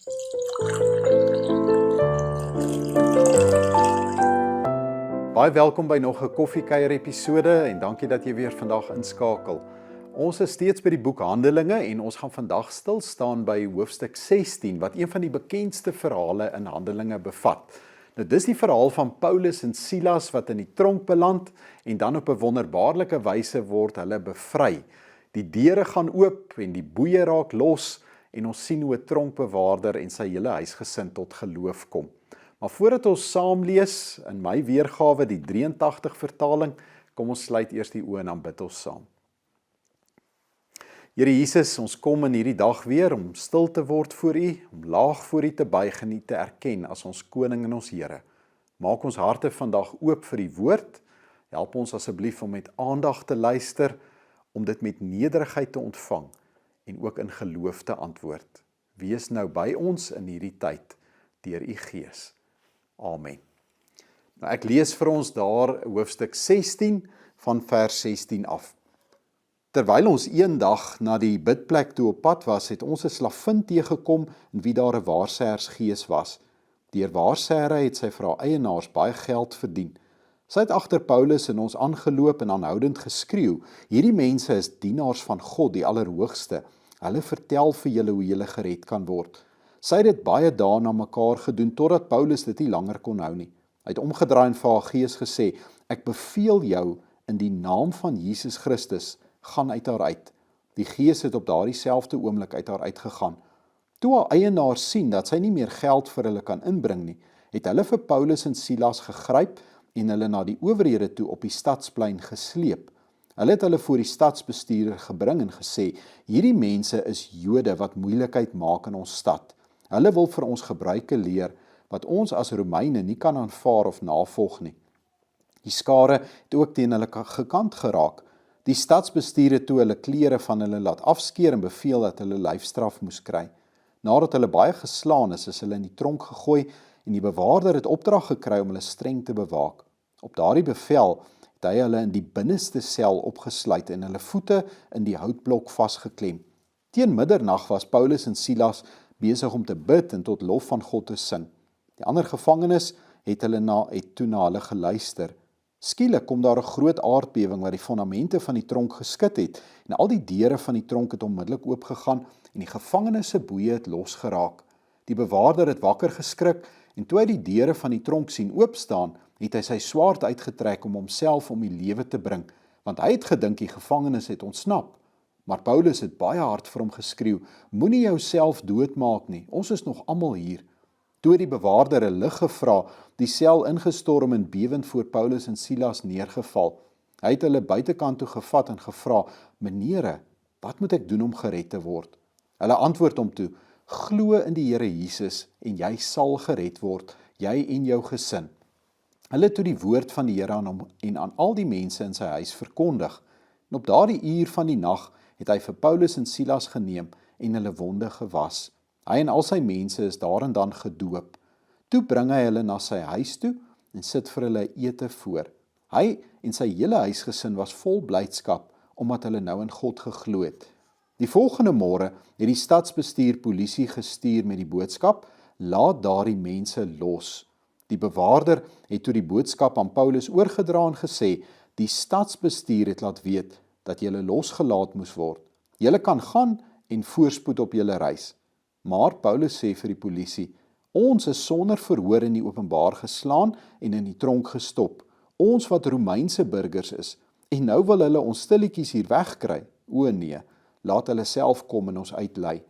Baie welkom by nog 'n koffiekuier episode en dankie dat jy weer vandag inskakel. Ons is steeds by die boek Handelinge en ons gaan vandag stil staan by hoofstuk 16 wat een van die bekendste verhale in Handelinge bevat. Nou dis die verhaal van Paulus en Silas wat in die tronk beland en dan op 'n wonderbaarlike wyse word hulle bevry. Die deure gaan oop en die boeye raak los en ons sien hoe 'n tronkbewaarder en sy hele huisgesin tot geloof kom. Maar voordat ons saam lees in my weergawe die 83 vertaling, kom ons sluit eers die oë en dan bid ons saam. Here Jesus, ons kom in hierdie dag weer om stil te word voor U, om laag voor U te buig en U te erken as ons koning en ons Here. Maak ons harte vandag oop vir die woord. Help ons asseblief om met aandag te luister, om dit met nederigheid te ontvang en ook in geloof te antwoord. Wees nou by ons in hierdie tyd deur U Gees. Amen. Nou ek lees vir ons daar hoofstuk 16 van vers 16 af. Terwyl ons eendag na die bidplek toe op pad was, het ons 'n slavin teëgekom in wie daar 'n waarsêersgees was. Deur waarsêre het sy vir haar eienaars baie geld verdien. Sy het agter Paulus en ons aangeloop en aanhoudend geskreeu: "Hierdie mense is dienaars van God, die Allerhoogste. Hulle vertel vir julle hoe julle gered kan word." Sy het dit baie dae na mekaar gedoen, totdat Paulus dit nie langer kon hou nie. Hy het omgedraai en vir haar gees gesê: "Ek beveel jou in die naam van Jesus Christus, gaan uit haar uit." Die gees het op daardie selfde oomblik uit haar uitgegaan. Toe haar eienaars sien dat sy nie meer geld vir hulle kan inbring nie, het hulle vir Paulus en Silas gegryp en hulle na die owerhede toe op die stadsplein gesleep. Hulle het hulle voor die stadsbestuurder gebring en gesê: "Hierdie mense is Jode wat moeilikheid maak in ons stad. Hulle wil vir ons gebruike leer wat ons as Romeine nie kan aanvaar of navolg nie." Die skare het ook teen hulle gekant geraak. Die stadsbestuur het toe hulle klere van hulle laat afskeer en beveel dat hulle lyfstraf moes kry. Nadat hulle baie geslaan is hulle in die tronk gegooi en die bewaarder het opdrag gekry om hulle streng te bewaak. Op daardie bevel het hy hulle in die binneste sel opgesluit en hulle voete in die houtblok vasgeklem. Teen middernag was Paulus en Silas besig om te bid en tot lof van God te sing. Die ander gevangenes het toe na hulle geluister. Skielik kom daar 'n groot aardbewing wat die fondamente van die tronk geskud het en al die deure van die tronk het onmiddellik oopgegaan en die gevangenes se boeye het losgeraak. Die bewaarder het wakker geskrik en toe hy die deure van die tronk sien oopstaan, het hy sy swaard uitgetrek om homself om die lewe te bring, want hy het gedink die gevangenes het ontsnap. Maar Paulus het baie hard vir hom geskreeu: "Moenie jouself doodmaak nie, ons is nog almal hier." Toe het die bewaarder 'n lig gevra, die sel ingestorm en bewend voor Paulus en Silas neergeval. Hy het hulle buitekant toe gevat en gevra: "Menere, wat moet ek doen om gered te word?" Hulle antwoord hom toe: "Glo in die Here Jesus en jy sal gered word, jy en jou gesin." Hulle het toe die woord van die Here aan hom en aan al die mense in sy huis verkondig. En op daardie uur van die nag het hy vir Paulus en Silas geneem en hulle wonde gewas. Hy en al sy mense is daar en dan gedoop. Toe bring hy hulle na sy huis toe en sit vir hulle ete voor. Hy en sy hele huisgesin was vol blydskap, omdat hulle nou in God geglo het. Die volgende môre het die stadsbestuur polisie gestuur met die boodskap: "Laat daardie mense los." Die bewaarder het toe die boodskap aan Paulus oorgedra en gesê: "Die stadsbestuur het laat weet dat julle losgelaat moes word. Julle kan gaan en voorspoed op julle reis." Maar Paulus sê vir die polisie: "Ons is sonder verhoor in die openbaar geslaan en in die tronk gestop. Ons wat Romeinse burgers is, en nou wil hulle ons stilletjies hier wegkry. O nee, laat hulle self kom en ons uitlei."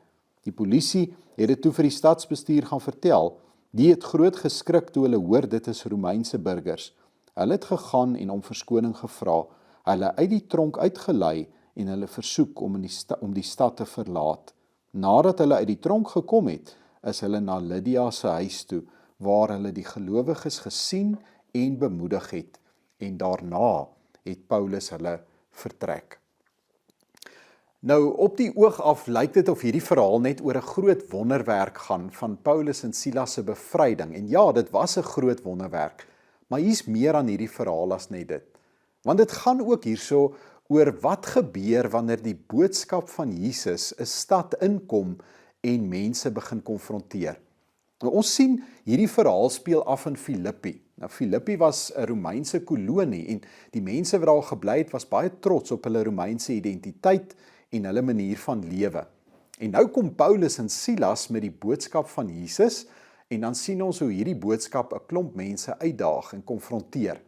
Die polisie het dit toe vir die stadsbestuur gaan vertel. Die het groot geskrik toe hulle hoor dit is Romeinse burgers. Hulle het gegaan en om verskoning gevra, hulle uit die tronk uitgelei en hulle versoek om die stad te verlaat. Nadat hulle uit die tronk gekom het, is hulle na Lydia se huis toe, waar hulle die gelowiges gesien en bemoedig het, en daarna het Paulus hulle vertrek. Nou, op die oog af lyk dit of hierdie verhaal net oor 'n groot wonderwerk gaan van Paulus en Silas se bevryding. En ja, dit was 'n groot wonderwerk, maar hier's meer aan hierdie verhaal as net dit. Want dit gaan ook hierso oor wat gebeur wanneer die boodskap van Jesus 'n stad inkom en mense begin konfronteer. Nou, ons sien hierdie verhaal speel af in Filippi. Nou, Filippi was 'n Romeinse kolonie en die mense wat daar gebly het was baie trots op hulle Romeinse identiteit en hulle manier van lewe. En nou kom Paulus en Silas met die boodskap van Jesus en dan sien ons hoe hierdie boodskap 'n klomp mense uitdaag en konfronteer.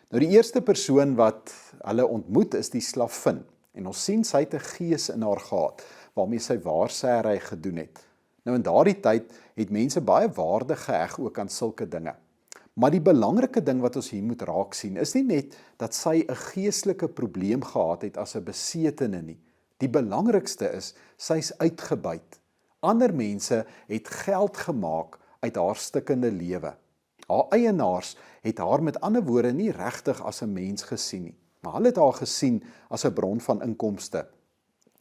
Nou die eerste persoon wat hulle ontmoet is die slavin en ons sien sy het 'n gees in haar gehad waarmee sy waarsêry gedoen het. Nou in daardie tyd het mense baie waarde geheg ook aan sulke dinge. Maar die belangrike ding wat ons hier moet raak sien is nie net dat sy 'n geestelike probleem gehad het as 'n besetene nie. Die belangrikste is sy's uitgebuit. Ander mense het geld gemaak uit haar stikkende lewe. Haar eienaars het haar met ander woorde nie regtig as 'n mens gesien nie, maar hulle het haar gesien as 'n bron van inkomste.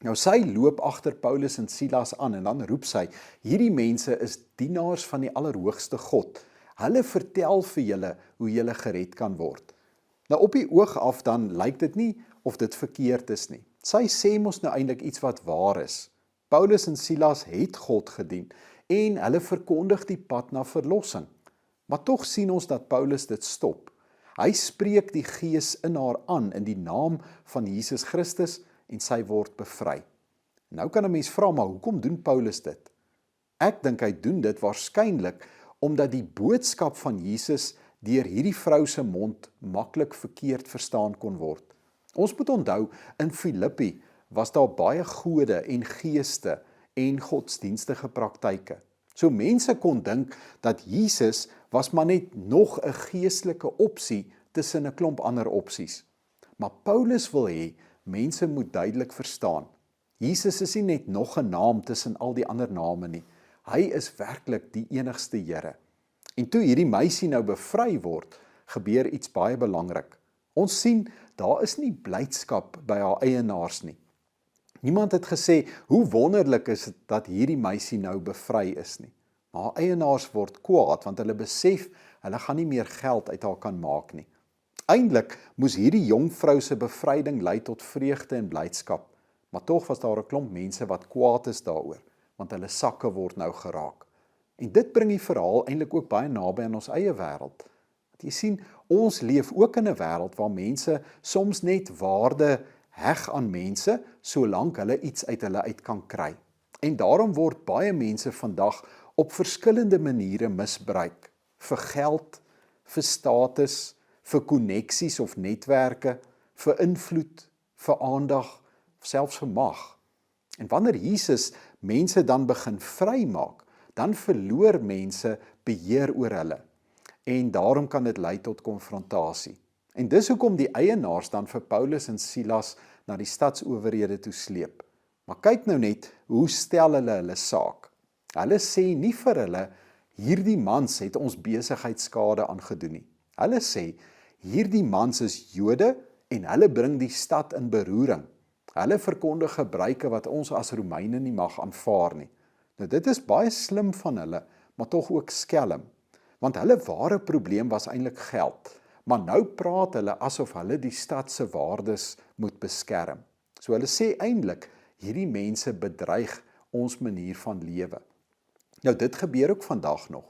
Nou sy loop agter Paulus en Silas aan en dan roep sy, hierdie mense is dienaars van die Allerhoogste God. Hulle vertel vir julle hoe julle gered kan word. Nou op die oog af dan lyk dit nie of dit verkeerd is nie. Sy sê mos nou eintlik iets wat waar is. Paulus en Silas het God gedien en hulle verkondig die pad na verlossing. Maar tog sien ons dat Paulus dit stop. Hy spreek die Gees in haar aan in die naam van Jesus Christus en sy word bevry. Nou kan 'n mens vra, maar hoekom doen Paulus dit? Ek dink hy doen dit waarskynlik omdat die boodskap van Jesus deur hierdie vrou se mond maklik verkeerd verstaan kon word. Ons moet onthou, in Filippi was daar baie gode en geeste en godsdienstige praktyke. So mense kon dink dat Jesus was maar net nog 'n geestelike opsie tussen 'n klomp ander opsies. Maar Paulus wil hê mense moet duidelik verstaan. Jesus is nie net nog 'n naam tussen al die ander name nie. Hy is werklik die enigste Here. En toe hierdie meisie nou bevry word, gebeur iets baie belangrik. Ons sien, daar is nie blydskap by haar eienaars nie. Niemand het gesê, hoe wonderlik is dit dat hierdie meisie nou bevry is nie. Maar haar eienaars word kwaad, want hulle besef, hulle gaan nie meer geld uit haar kan maak nie. Eindelik moes hierdie jong vrou se bevryding lei tot vreugde en blydskap, maar tog was daar 'n klomp mense wat kwaad is daaroor, want hulle sakke word nou geraak. En dit bring die verhaal eintlik ook baie naby aan ons eie wêreld. Want jy sien, ons leef ook in 'n wêreld waar mense soms net waarde heg aan mense, solank hulle iets uit hulle uit kan kry. En daarom word baie mense vandag op verskillende maniere misbruik, vir geld, vir status, vir koneksies of netwerke, vir invloed, vir aandag, selfs vir mag. En wanneer Jesus mense dan begin vrymaak, dan verloor mense beheer oor hulle. En daarom kan dit lei tot konfrontasie. En dis hoekom die eienaars dan vir Paulus en Silas na die stadsowerhede toe sleep. Maar kyk nou net, hoe stel hulle saak? Hulle sê nie vir hulle, hierdie mans het ons besigheidskade aangedoen nie. Hulle sê, hierdie mans is Jode en hulle bring die stad in beroering. Hulle verkondig gebruike wat ons as Romeine nie mag aanvaar nie. Nou dit is baie slim van hulle, maar tog ook skelm. Want hulle ware probleem was eintlik geld. Maar nou praat hulle asof hulle die stad se waardes moet beskerm. So hulle sê eintlik, hierdie mense bedreig ons manier van lewe. Nou dit gebeur ook vandag nog.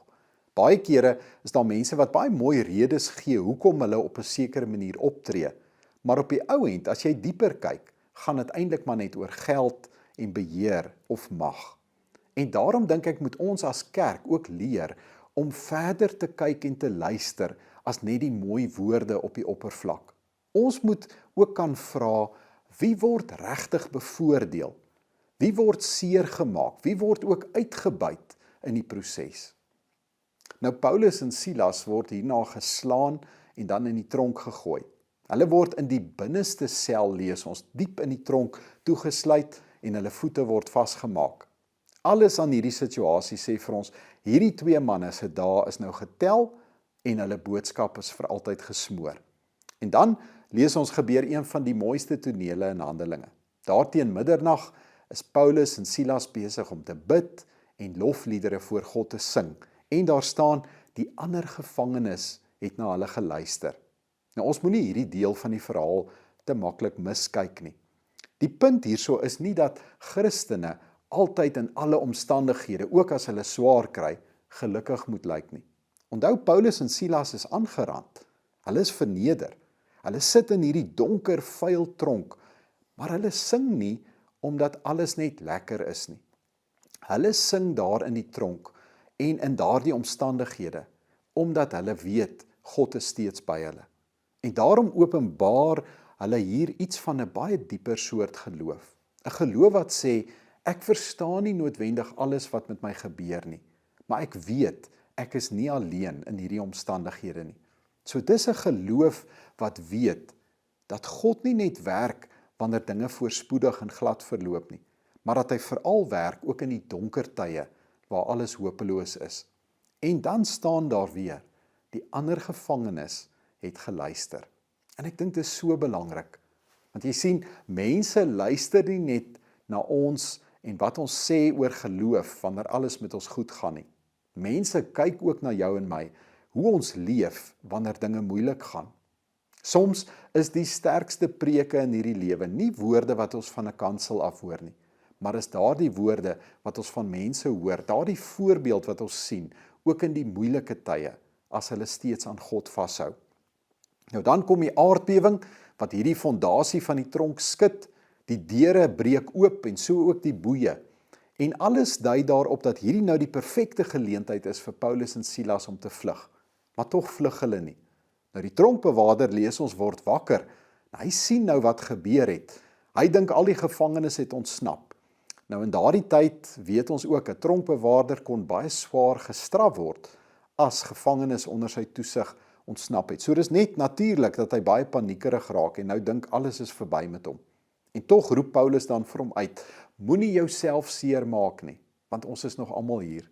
Baie kere is daar mense wat baie mooi redes gee hoekom hulle op 'n sekere manier optree. Maar op die ou end, as jy dieper kyk, gaan dit eintlik maar net oor geld en beheer of mag. En daarom dink ek moet ons as kerk ook leer om verder te kyk en te luister as net die mooi woorde op die oppervlak. Ons moet ook kan vra, wie word regtig bevoordeel? Wie word seer gemaak? Wie word ook uitgebuit in die proses? Nou Paulus en Silas word hierna geslaan en dan in die tronk gegooi. Hulle word in die binneste sel, lees ons, diep in die tronk toegesluit en hulle voete word vasgemaak. Alles aan hierdie situasie sê vir ons, hierdie twee manne se dae is nou getel en hulle boodskap is vir altyd gesmoor. En dan lees ons gebeur een van die mooiste tonele in Handelinge. Daar teen middernag is Paulus en Silas besig om te bid en lofliedere voor God te sing. En daar staan, die ander gevangenes het na hulle geluister. Nou ons moenie hierdie deel van die verhaal te maklik miskyk nie. Die punt hierso is nie dat Christene altyd in alle omstandighede, ook as hulle swaar kry, gelukkig moet lyk nie. Onthou, Paulus en Silas is aangerand. Hulle is verneder. Hulle sit in hierdie donker, vuil tronk, maar hulle sing nie omdat alles net lekker is nie. Hulle sing daar in die tronk en in daardie omstandighede, omdat hulle weet, God is steeds by hulle. En daarom openbaar hulle hier iets van 'n baie dieper soort geloof. 'n Geloof wat sê, ek verstaan nie noodwendig alles wat met my gebeur nie, maar ek weet, ek is nie alleen in hierdie omstandighede nie. So dis 'n geloof wat weet, dat God nie net werk wanneer dinge voorspoedig en glad verloop nie, maar dat hy veral werk ook in die donker tye, waar alles hopeloos is. En dan staan daar weer, die ander gevangenes het geluister. En ek dink dit is so belangrik, want jy sien, mense luister nie net na ons en wat ons sê oor geloof, wanneer alles met ons goed gaan nie. Mense kyk ook na jou en my, hoe ons leef, wanneer dinge moeilik gaan. Soms is die sterkste preke in hierdie lewe nie woorde wat ons van 'n kansel af hoor nie, maar is daardie woorde wat ons van mense hoor, daardie voorbeeld wat ons sien, ook in die moeilike tye, as hulle steeds aan God vashou. Nou dan kom die aardbewing, wat hierdie fondasie van die tronk skud, die deure breek oop en so ook die boeye. En alles dui daarop dat hierdie nou die perfekte geleentheid is vir Paulus en Silas om te vlug. Maar tog vlug hulle nie. Nou die tronkbewaarder, lees ons, word wakker. Nou, hy sien nou wat gebeur het. Hy dink al die gevangenes het ontsnap. Nou in daardie tyd weet ons ook, 'n tronkbewaarder kon baie swaar gestraf word as gevangenes onder sy toesig ontsnap het. So dis net natuurlik dat hy baie paniekerig raak en nou dink alles is verby met hom. En tog roep Paulus dan vir hom uit, moenie jouself seermaak nie, want ons is nog almal hier.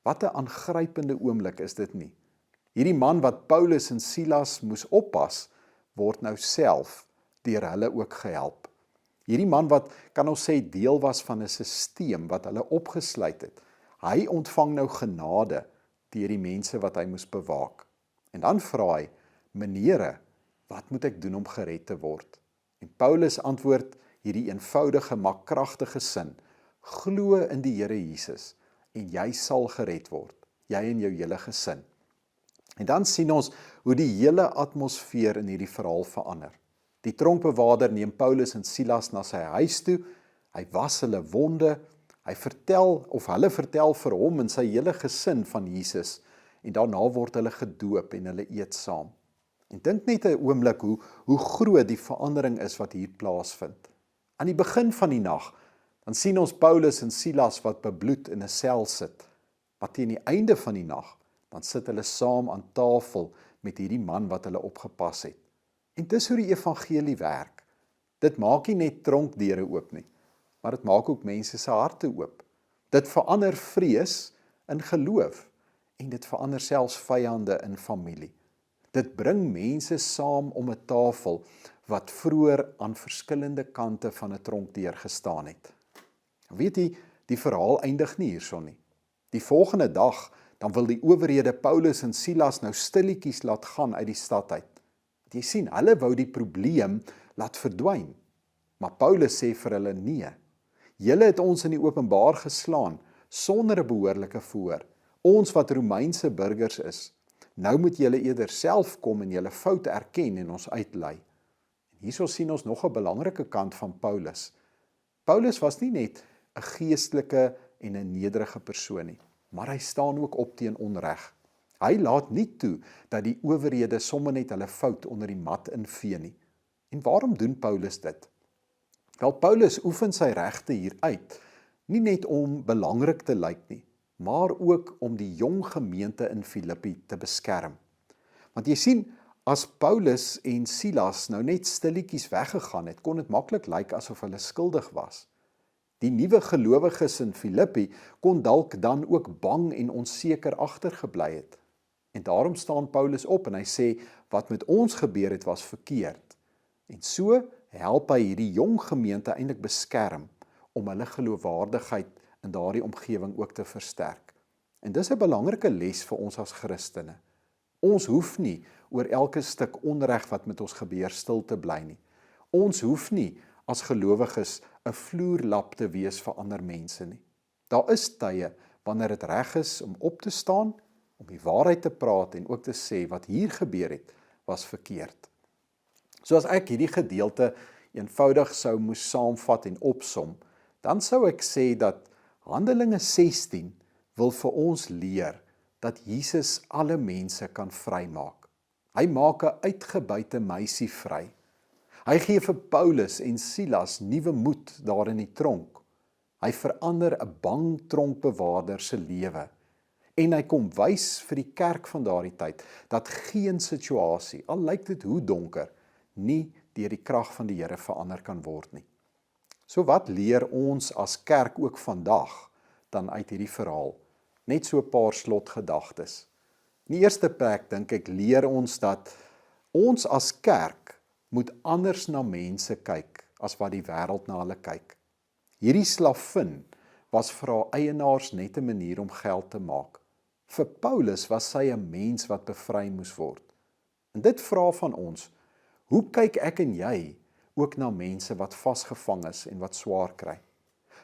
Wat 'n aangrypende oomblik is dit nie. Hierdie man wat Paulus en Silas moes oppas, word nou self deur hulle ook gehelp. Hierdie man wat, kan ons sê, deel was van 'n sisteem wat hulle opgesluit het. Hy ontvang nou genade deur die mense wat hy moes bewaak. En dan vra hy, menere, wat moet ek doen om gered te word? En Paulus antwoord hierdie eenvoudige, maar kragtige sin, glo in die Here Jesus en jy sal gered word, jy en jou hele gesin. En dan sien ons hoe die hele atmosfeer in hierdie verhaal verander. Die tronkbewaarder neem Paulus en Silas na sy huis toe, hy was hulle wonde, hulle vertel vir hom en sy hele gesin van Jesus, en daarna word hulle gedoop en hulle eet saam. En dink net 'n oomblik hoe groot die verandering is wat hier plaasvind. Aan die begin van die nag, dan sien ons Paulus en Silas wat bebloed in 'n sel sit, maar teen die einde van die nag, dan sit hulle saam aan tafel met hierdie man wat hulle opgepas het. En dis hoe die evangelie werk. Dit maak nie net tronkdeure oop nie, maar dit maak ook mense se harte oop. Dit verander vrees in geloof, en dit verander selfs vyande in familie. Dit bring mense saam om 'n tafel wat vroeër aan verskillende kante van 'n tronkdeur gestaan het. Weet jy, die verhaal eindig nie hierson nie. Die volgende dag, dan wil die owerhede Paulus en Silas nou stilletjies laat gaan uit die stad uit. Jy sien, hulle wou die probleem laat verdwyn. Maar Paulus sê vir hulle, nee, julle het ons in die openbaar geslaan, sonder 'n behoorlike verhoor. Ons wat Romeinse burgers is, nou moet julle eerder self kom en julle foute erken en ons uitlei. En hierso sien ons nog 'n belangrike kant van Paulus. Paulus was nie net 'n geestelike en 'n nederige persoon nie, maar hy staan ook op teen onreg. Hy laat nie toe dat die owerhede sommer net hulle fout onder die mat invee nie. En waarom doen Paulus dit? Wel, Paulus oefen sy regte hier uit, nie net om belangrik te lyk nie, maar ook om die jong gemeente in Filippi te beskerm. Want jy sien, as Paulus en Silas nou net stilletjies weggegaan het, kon dit maklik lyk asof hulle skuldig was. Die nuwe gelowiges in Filippi kon dalk dan ook bang en onseker agtergebly het. En daarom staan Paulus op en hy sê, wat met ons gebeur het was verkeerd. En so help hy hierdie jong gemeente eintlik beskerm om hulle geloofwaardigheid in daardie omgewing ook te versterk. En dis 'n belangrike les vir ons as Christene. Ons hoef nie oor elke stuk onreg wat met ons gebeur stil te bly nie. Ons hoef nie as gelowiges 'n vloerlap te wees vir ander mense nie. Daar is tye wanneer dit reg is om op te staan, om die waarheid te praat en ook te sê wat hier gebeur het, was verkeerd. So as ek hierdie gedeelte eenvoudig sou moes saamvat en opsom, dan sou ek sê dat Handelinge 16 wil vir ons leer dat Jesus alle mense kan vrymaak. Hy maak 'n uitgebuite meisie vry. Hy gee vir Paulus en Silas nuwe moed daar in die tronk. Hy verander 'n bang tronkbewaarder se lewe. En hy kom wys vir die kerk van daardie tyd dat geen situasie, al lyk dit hoe donker, nie deur die krag van die Here verander kan word nie. So wat leer ons as kerk ook vandag dan uit hierdie verhaal? Net so 'n paar slotgedagtes. In die eerste plek dink ek leer ons dat ons as kerk moet anders na mense kyk as wat die wêreld na hulle kyk. Hierdie slavin was vir haar eienaars net 'n manier om geld te maak. Vir Paulus was sy 'n mens wat bevry moes word. En dit vra van ons, hoe kyk ek en jy ook na mense wat vasgevang is en wat swaar kry?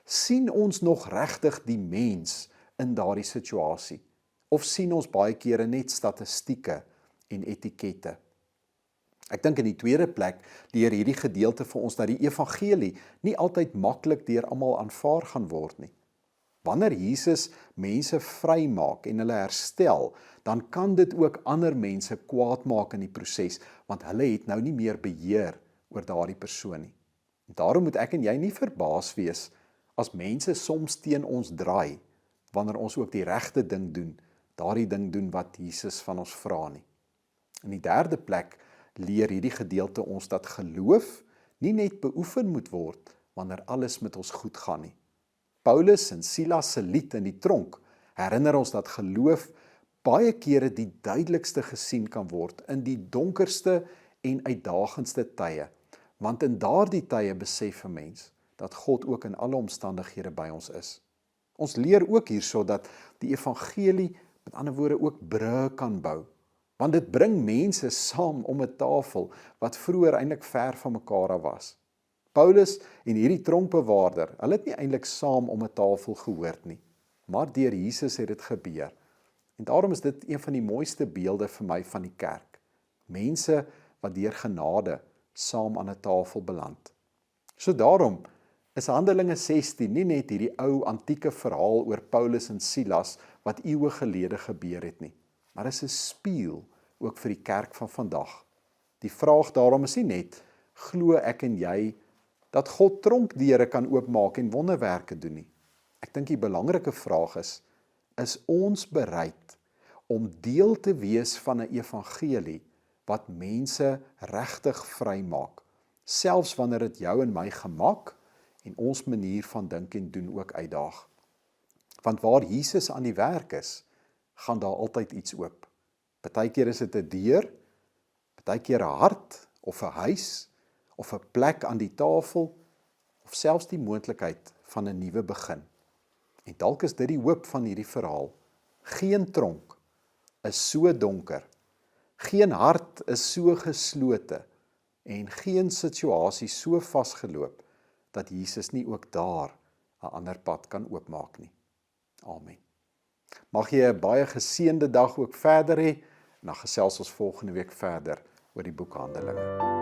Sien ons nog regtig die mens in daardie situasie? Of sien ons baie kere net statistieke en etikette? Ek dink in die tweede plek leer hierdie gedeelte vir ons dat die evangelie nie altyd maklik deur almal aanvaar gaan word nie. Wanneer Jesus mense vrymaak en hulle herstel, dan kan dit ook ander mense kwaad maak in die proses, want hulle het nou nie meer beheer oor daardie persoon nie. En daarom moet ek en jy nie verbaas wees as mense soms teen ons draai, wanneer ons ook die regte ding doen, daardie ding doen wat Jesus van ons vra nie. In die derde plek leer hierdie gedeelte ons dat geloof nie net beoefen moet word wanneer alles met ons goed gaan nie. Paulus en Silas se lied in die tronk herinner ons dat geloof baie kere die duidelikste gesien kan word in die donkerste en uitdagendste tye, want in daardie tye besef 'n mens dat God ook in alle omstandighede by ons is. Ons leer ook hierso dat die evangelie met ander woorde ook brûe kan bou, want dit bring mense saam om 'n tafel wat vroeër eintlik ver van mekaar af was. Paulus en hierdie tronkbewaarder, hulle het nie eintlik saam om 'n tafel gehoord nie, maar deur Jesus het dit gebeur. En daarom is dit een van die mooiste beelde vir my van die kerk. Mense wat deur genade saam aan 'n tafel beland. So daarom is Handelinge 16 nie net hierdie ou antieke verhaal oor Paulus en Silas wat eeue gelede gebeur het nie, maar is 'n spieël ook vir die kerk van vandag. Die vraag daarom is nie net, glo ek en jy dat God tronkdeure kan oopmaak en wonderwerke doen nie. Ek dink die belangrike vraag is ons bereid om deel te wees van 'n evangelie wat mense regtig vrymaak, selfs wanneer dit jou en my gemak en ons manier van dink en doen ook uitdaag. Want waar Jesus aan die werk is, gaan daar altyd iets oop. Partykeer is dit 'n deur, partykeer 'n hart of 'n huis of 'n plek aan die tafel of selfs die moontlikheid van 'n nuwe begin. En dalk is dit die hoop van hierdie verhaal. Geen tronk is so donker, geen hart is so geslote en geen situasie so vasgeloop dat Jesus nie ook daar 'n ander pad kan oopmaak nie. Amen. Mag jy 'n baie geseënde dag ook verder hê en dan gesels ons volgende week verder oor die boek Handelinge.